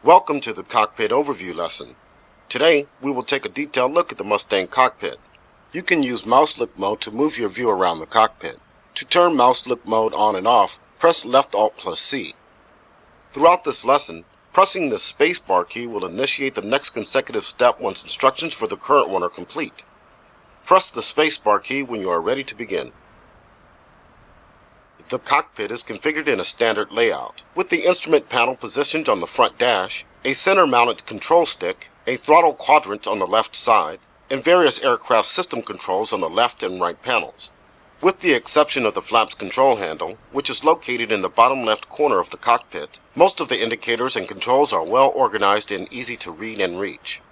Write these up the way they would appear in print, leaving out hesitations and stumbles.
Welcome to the Cockpit Overview lesson. Today, we will take a detailed look at the Mustang cockpit. You can use mouse look mode to move your view around the cockpit. To turn mouse look mode on and off, press left Alt plus C. Throughout this lesson, pressing the spacebar key will initiate the next consecutive step once instructions for the current one are complete. Press the spacebar key when you are ready to begin. The cockpit is configured in a standard layout, with the instrument panel positioned on the front dash, a center-mounted control stick, a throttle quadrant on the left side, and various aircraft system controls on the left and right panels. With the exception of the flaps control handle, which is located in the bottom left corner of the cockpit, most of the indicators and controls are well organized and easy to read and reach.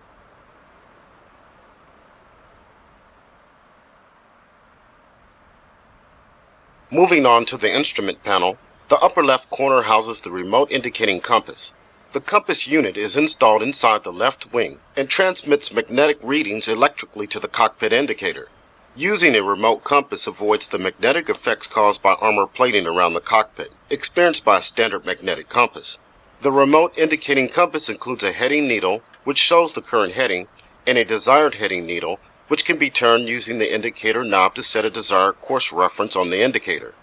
Moving on to the instrument panel, the upper left corner houses the remote indicating compass. The compass unit is installed inside the left wing and transmits magnetic readings electrically to the cockpit indicator. Using a remote compass avoids the magnetic effects caused by armor plating around the cockpit, experienced by a standard magnetic compass. The remote indicating compass includes a heading needle, which shows the current heading, and a desired heading needle, which can be turned using the indicator knob to set a desired course reference on the indicator.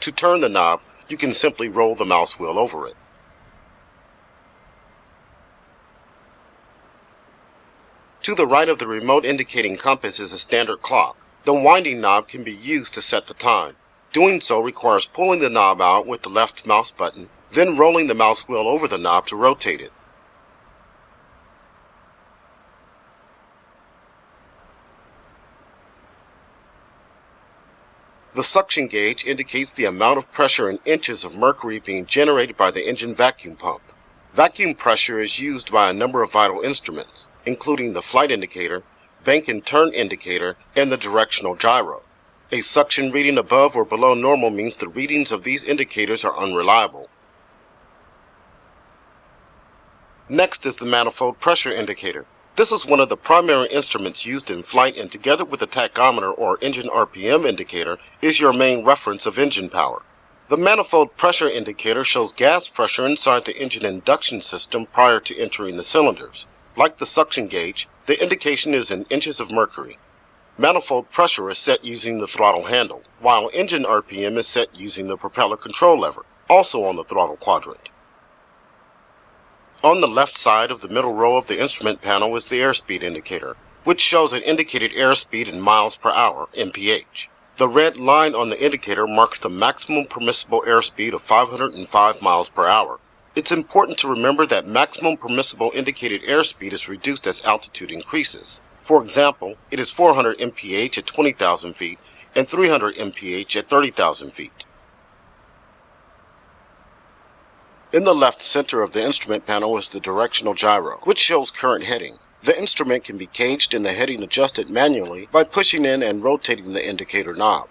To turn the knob, you can simply roll the mouse wheel over it. To the right of the remote indicating compass is a standard clock. The winding knob can be used to set the time. Doing so requires pulling the knob out with the left mouse button, then rolling the mouse wheel over the knob to rotate it. The suction gauge indicates the amount of pressure in inches of mercury being generated by the engine vacuum pump. Vacuum pressure is used by a number of vital instruments, including the flight indicator, bank and turn indicator, and the directional gyro. A suction reading above or below normal means the readings of these indicators are unreliable. Next is the manifold pressure indicator. This is one of the primary instruments used in flight, and together with the tachometer or engine RPM indicator is your main reference of engine power. The manifold pressure indicator shows gas pressure inside the engine induction system prior to entering the cylinders. Like the suction gauge, the indication is in inches of mercury. Manifold pressure is set using the throttle handle, while engine RPM is set using the propeller control lever, also on the throttle quadrant. On the left side of the middle row of the instrument panel is the airspeed indicator, which shows an indicated airspeed in miles per hour, mph. The red line on the indicator marks the maximum permissible airspeed of 505 miles per hour. It's important to remember that maximum permissible indicated airspeed is reduced as altitude increases. For example, it is 400 mph at 20,000 feet and 300 mph at 30,000 feet. In the left center of the instrument panel is the directional gyro, which shows current heading. The instrument can be caged and the heading adjusted manually by pushing in and rotating the indicator knob.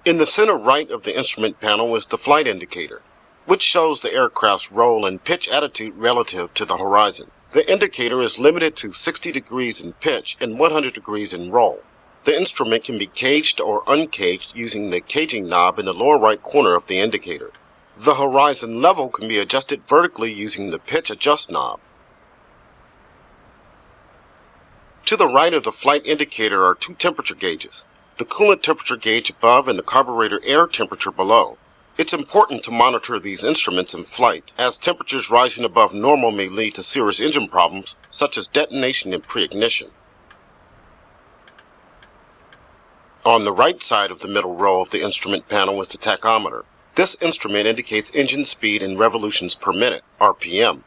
In the center right of the instrument panel is the flight indicator, which shows the aircraft's roll and pitch attitude relative to the horizon. The indicator is limited to 60 degrees in pitch and 100 degrees in roll. The instrument can be caged or uncaged using the caging knob in the lower right corner of the indicator. The horizon level can be adjusted vertically using the pitch adjust knob. To the right of the flight indicator are two temperature gauges, the coolant temperature gauge above and the carburetor air temperature below. It's important to monitor these instruments in flight, as temperatures rising above normal may lead to serious engine problems, such as detonation and pre-ignition. On the right side of the middle row of the instrument panel is the tachometer. This instrument indicates engine speed in revolutions per minute, RPM.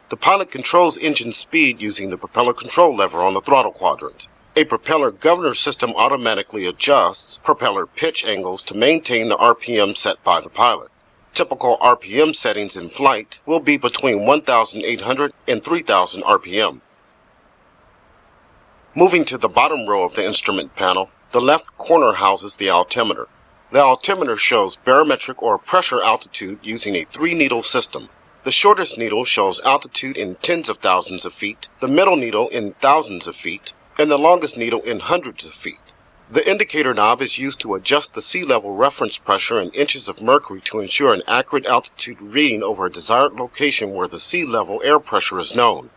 The pilot controls engine speed using the propeller control lever on the throttle quadrant. A propeller governor system automatically adjusts propeller pitch angles to maintain the RPM set by the pilot. Typical RPM settings in flight will be between 1,800 and 3,000 RPM. Moving to the bottom row of the instrument panel, the left corner houses the altimeter. The altimeter shows barometric or pressure altitude using a 3-needle system. The shortest needle shows altitude in tens of thousands of feet, the middle needle in thousands of feet, and the longest needle in hundreds of feet. The indicator knob is used to adjust the sea level reference pressure in inches of mercury to ensure an accurate altitude reading over a desired location where the sea level air pressure is known.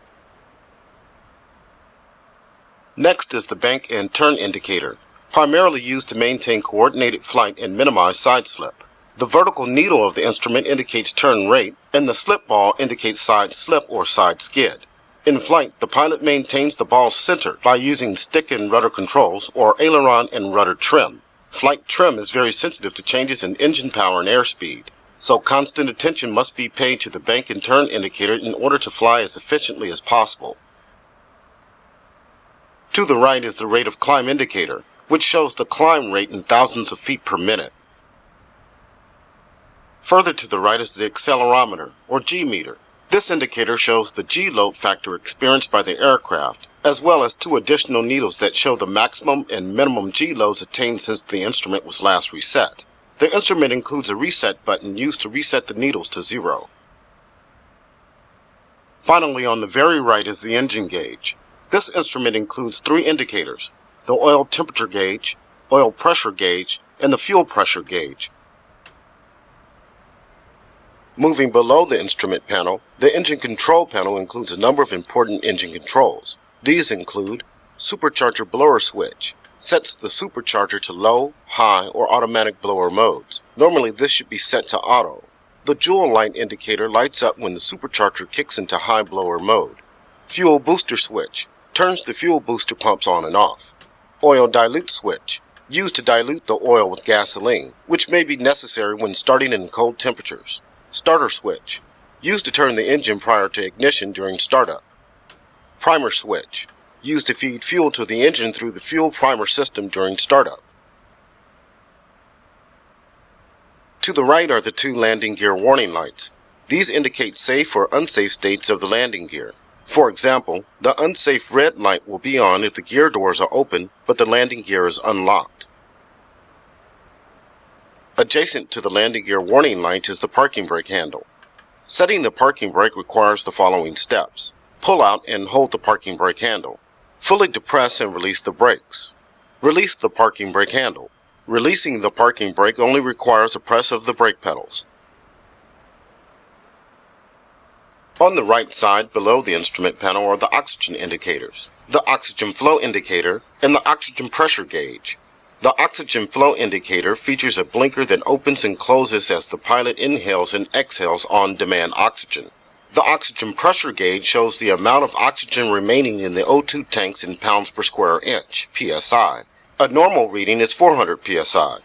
Next is the bank and turn indicator, primarily used to maintain coordinated flight and minimize side slip. The vertical needle of the instrument indicates turn rate, and the slip ball indicates side slip or side skid. In flight, the pilot maintains the ball's center by using stick and rudder controls or aileron and rudder trim. Flight trim is very sensitive to changes in engine power and airspeed, so constant attention must be paid to the bank and turn indicator in order to fly as efficiently as possible. To the right is the rate of climb indicator, which shows the climb rate in thousands of feet per minute. Further to the right is the accelerometer, or G meter. This indicator shows the G load factor experienced by the aircraft, as well as two additional needles that show the maximum and minimum G loads attained since the instrument was last reset. The instrument includes a reset button used to reset the needles to 0. Finally, on the very right is the engine gauge. This instrument includes 3 indicators: the oil temperature gauge, oil pressure gauge, and the fuel pressure gauge. Moving below the instrument panel, the engine control panel includes a number of important engine controls. These include supercharger blower switch, sets the supercharger to low, high, or automatic blower modes. Normally this should be set to auto. The jewel light indicator lights up when the supercharger kicks into high blower mode. Fuel booster switch, turns the fuel booster pumps on and off. Oil dilute switch, used to dilute the oil with gasoline, which may be necessary when starting in cold temperatures. Starter switch, used to turn the engine prior to ignition during startup. Primer switch, used to feed fuel to the engine through the fuel primer system during startup. To the right are the 2 landing gear warning lights. These indicate safe or unsafe states of the landing gear. For example, the unsafe red light will be on if the gear doors are open but the landing gear is unlocked. Adjacent to the landing gear warning light is the parking brake handle. Setting the parking brake requires the following steps. Pull out and hold the parking brake handle. Fully depress and release the brakes. Release the parking brake handle. Releasing the parking brake only requires a press of the brake pedals. On the right side below the instrument panel are the oxygen indicators, the oxygen flow indicator, and the oxygen pressure gauge. The oxygen flow indicator features a blinker that opens and closes as the pilot inhales and exhales on-demand oxygen. The oxygen pressure gauge shows the amount of oxygen remaining in the O2 tanks in pounds per square inch, psi. A normal reading is 400 psi.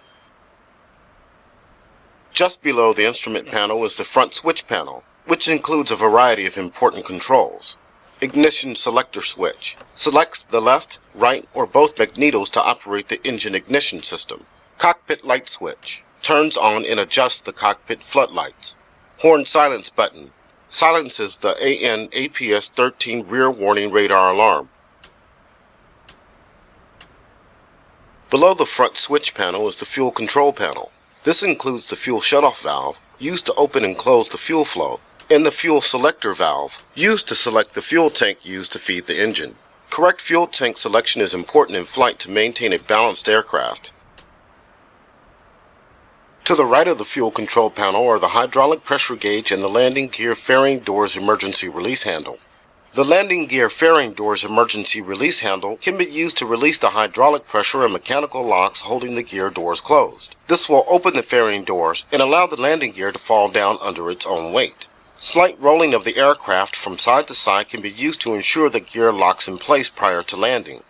Just below the instrument panel is the front switch panel, which includes a variety of important controls. Ignition selector switch selects the left, right, or both magnetos to operate the engine ignition system. Cockpit light switch turns on and adjusts the cockpit floodlights. Horn silence button silences the APS-13 rear warning radar alarm. Below the front switch panel is the fuel control panel. This includes the fuel shutoff valve, used to open and close the fuel flow, and the fuel selector valve, used to select the fuel tank used to feed the engine. Correct fuel tank selection is important in flight to maintain a balanced aircraft. To the right of the fuel control panel are the hydraulic pressure gauge and the landing gear fairing doors emergency release handle. The landing gear fairing doors emergency release handle can be used to release the hydraulic pressure and mechanical locks holding the gear doors closed. This will open the fairing doors and allow the landing gear to fall down under its own weight. Slight rolling of the aircraft from side to side can be used to ensure the gear locks in place prior to landing.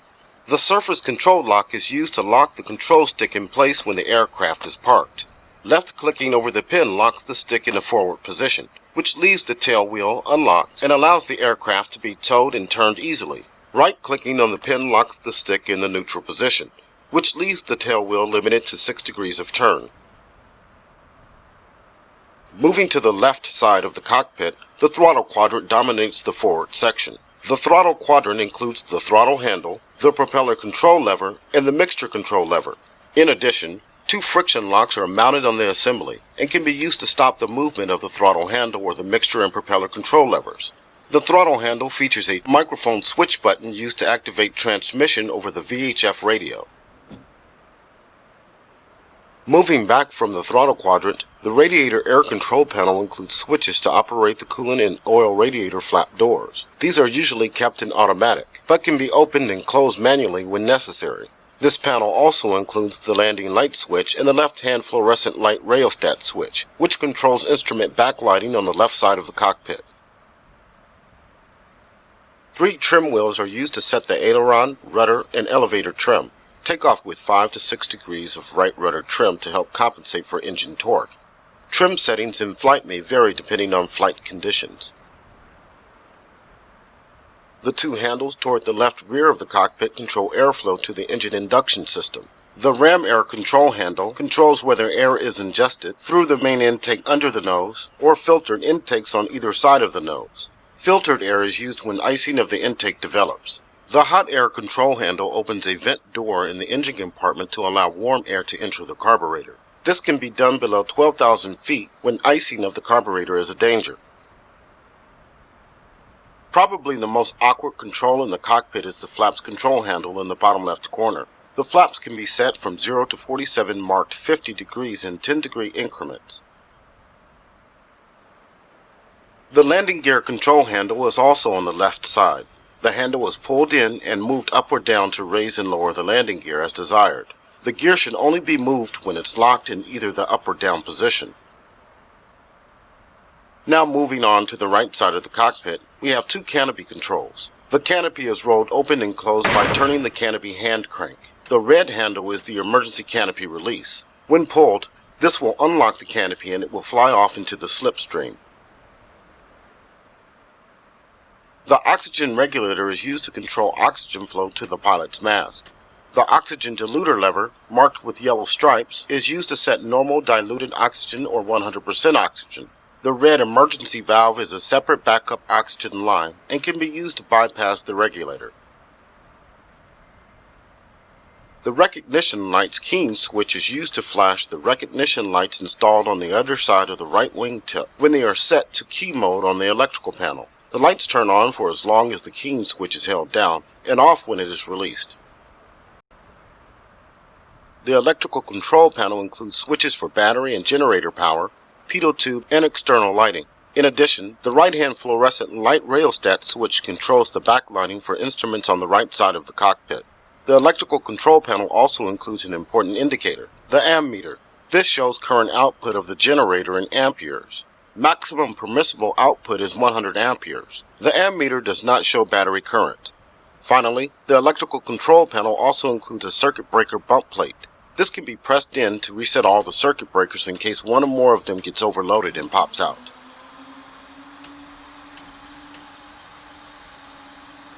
The surface control lock is used to lock the control stick in place when the aircraft is parked. Left-clicking over the pin locks the stick in a forward position, which leaves the tail wheel unlocked and allows the aircraft to be towed and turned easily. Right-clicking on the pin locks the stick in the neutral position, which leaves the tail wheel limited to 6 degrees of turn. Moving to the left side of the cockpit, the throttle quadrant dominates the forward section. The throttle quadrant includes the throttle handle, the propeller control lever, and the mixture control lever. In addition, 2 friction locks are mounted on the assembly and can be used to stop the movement of the throttle handle or the mixture and propeller control levers. The throttle handle features a microphone switch button used to activate transmission over the VHF radio. Moving back from the throttle quadrant, the radiator air control panel includes switches to operate the coolant and oil radiator flap doors. These are usually kept in automatic, but can be opened and closed manually when necessary. This panel also includes the landing light switch and the left-hand fluorescent light rheostat switch, which controls instrument backlighting on the left side of the cockpit. 3 trim wheels are used to set the aileron, rudder, and elevator trim. Take off with 5 to 6 degrees of right rudder trim to help compensate for engine torque. Trim settings in flight may vary depending on flight conditions. The 2 handles toward the left rear of the cockpit control airflow to the engine induction system. The ram air control handle controls whether air is ingested through the main intake under the nose or filtered intakes on either side of the nose. Filtered air is used when icing of the intake develops. The hot air control handle opens a vent door in the engine compartment to allow warm air to enter the carburetor. This can be done below 12,000 feet when icing of the carburetor is a danger. Probably the most awkward control in the cockpit is the flaps control handle in the bottom left corner. The flaps can be set from 0 to 47 marked 50 degrees in 10-degree increments. The landing gear control handle is also on the left side. The handle is pulled in and moved up or down to raise and lower the landing gear as desired. The gear should only be moved when it's locked in either the up or down position. Now moving on to the right side of the cockpit, we have 2 canopy controls. The canopy is rolled open and closed by turning the canopy hand crank. The red handle is the emergency canopy release. When pulled, this will unlock the canopy and it will fly off into the slipstream. The oxygen regulator is used to control oxygen flow to the pilot's mask. The oxygen diluter lever, marked with yellow stripes, is used to set normal diluted oxygen or 100% oxygen. The red emergency valve is a separate backup oxygen line and can be used to bypass the regulator. The recognition light's keying switch is used to flash the recognition lights installed on the underside of the right wing tip when they are set to key mode on the electrical panel. The lights turn on for as long as the keying switch is held down and off when it is released. The electrical control panel includes switches for battery and generator power, pitot tube, and external lighting. In addition, the right-hand fluorescent light rheostat switch controls the backlighting for instruments on the right side of the cockpit. The electrical control panel also includes an important indicator, the ammeter. This shows current output of the generator in amperes. Maximum permissible output is 100 amperes. The ammeter does not show battery current. Finally, the electrical control panel also includes a circuit breaker bump plate. This can be pressed in to reset all the circuit breakers in case one or more of them gets overloaded and pops out.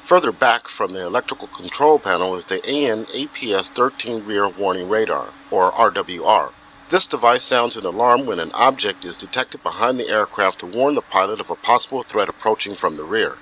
Further back from the electrical control panel is the APS-13 Rear Warning Radar, or RWR. This device sounds an alarm when an object is detected behind the aircraft to warn the pilot of a possible threat approaching from the rear.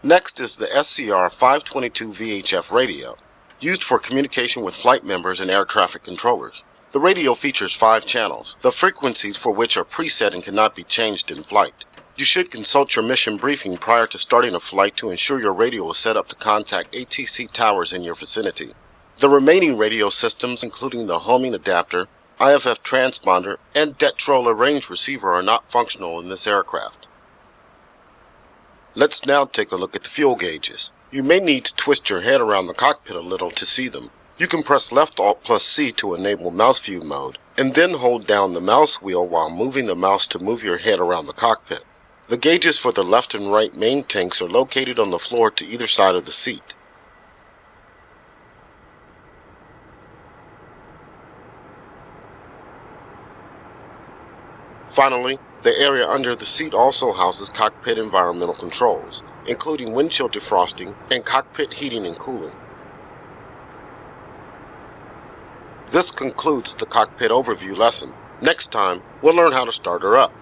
Next is the SCR-522 VHF radio, used for communication with flight members and air traffic controllers. The radio features 5 channels, the frequencies for which are preset and cannot be changed in flight. You should consult your mission briefing prior to starting a flight to ensure your radio is set up to contact ATC towers in your vicinity. The remaining radio systems, including the homing adapter, IFF transponder, and Detroller range receiver, are not functional in this aircraft. Let's now take a look at the fuel gauges. You may need to twist your head around the cockpit a little to see them. You can press left Alt plus C to enable mouse view mode, and then hold down the mouse wheel while moving the mouse to move your head around the cockpit. The gauges for the left and right main tanks are located on the floor to either side of the seat. Finally, the area under the seat also houses cockpit environmental controls, including windshield defrosting and cockpit heating and cooling. This concludes the cockpit overview lesson. Next time, we'll learn how to start her up.